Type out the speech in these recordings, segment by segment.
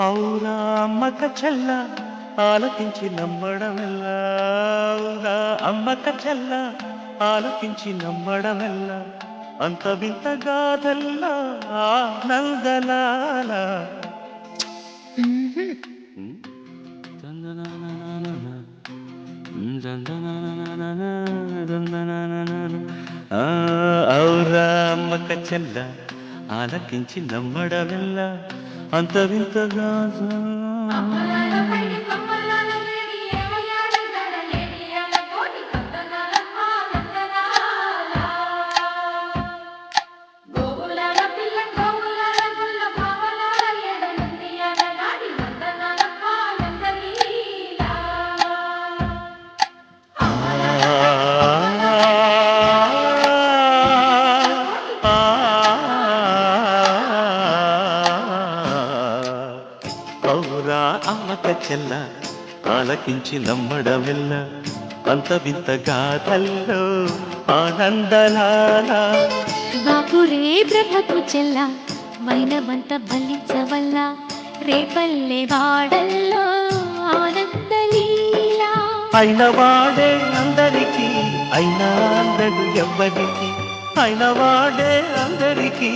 ఔరా అమ్మక చెల్ల ఆలకించి నమ్మడమెల్లా ఔరా అమ్మక చెల్ల ఆలకించి నమ్మడమెల్ల అంత వింత గాథల్లా ఆనందలాల ఔరా అమ్మక చెల్ల ఆలకించి నమ్మడమెల్ల అంత వింత గాథ ఔరా అమ్మక చెల్ల ఆలకించి నమ్మడమెల్ల అంత వింత గాథల్లో ఆనందలాల బాపురే బ్రహ్మకు చెల్ల మైనమంత బలించవల్ల రేపల్లె వాడల్లో ఆనందలీలా అయిన వాడే అందరికీ అయినా అందడు ఎవ్వరికి అయిన వాడే అందరికీ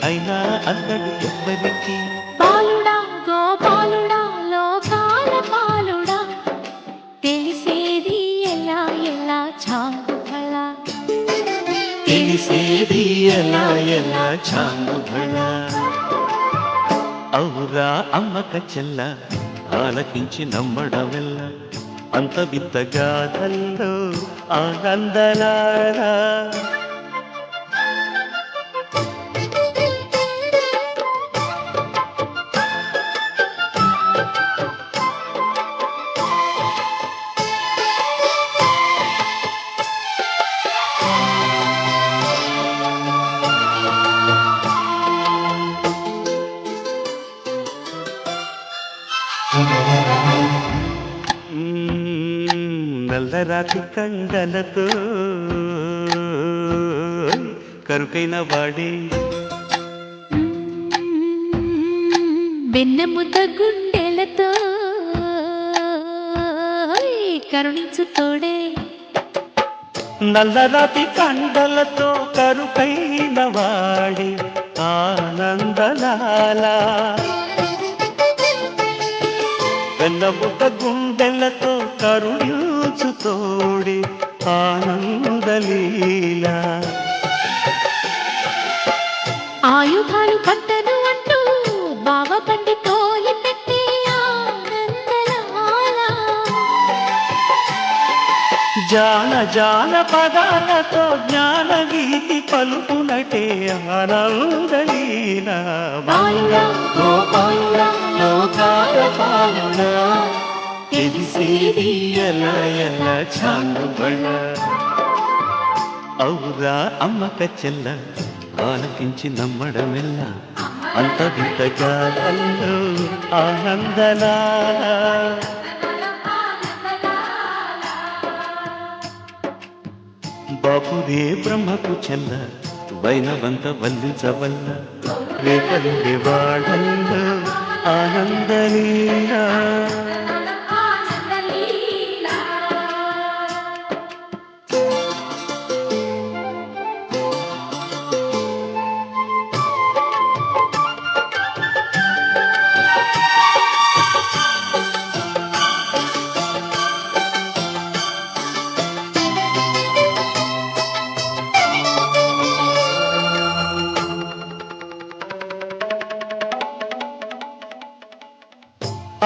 అయినా అందడు ఎవ్వరికి బాలుడా గోపాలుడా లోకాల పాలుడా తెలిసేది ఎలా ఎలా చాంగుఫల తెలిసేది ఎలా ఎలా చాంగుబళ ఔరా అమ్మక చెల్ల ఆలకించి నమ్మడమెల్ల అంత వింత గాథల్లో ఆనందలారా నల్లరాతి కండలతో కరుకైన వాడే వెన్నెముద్ద గుండెలతో కరుణించు తోడే నల్లరాతి కండలతో కరుకైన వాడే ఆనందలాల వెన్నముద్ద గుండెలతో కరుణించు తోడే ఆనందలీల ఆయుధాలు పట్టను అంటూ బావ బండి తోలి పెట్టే ఆనందలాల జాన జాన పదాలతో జ్ఞాన గీతి పలుకునటే ఆనందలీల బాలుడా గోపాలుడా లోకాల పాలుడా తెలిసేది ఎలా ఎలా చాంగుబళ ఔరా అమ్మక చెల్ల ఆలకించి నమ్మడమెల్ల అంత వింత గాథల్లో ఆనందలాల బాపురే బ్రహ్మకు చెల్ల వైనవంత వల్లించవల్ల రేపల్లి వాడల్లో ఆనందలీలా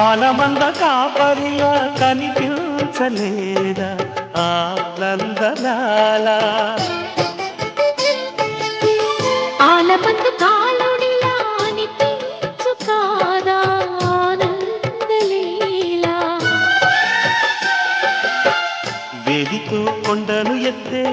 ఆలమంద కాపరిలా కనిపించలేదా ఆనందలాల ఆలమందు కాలుడిలా అనిపించు కాదా ఆనందలీలా వేదితో కొండను ఎత్తే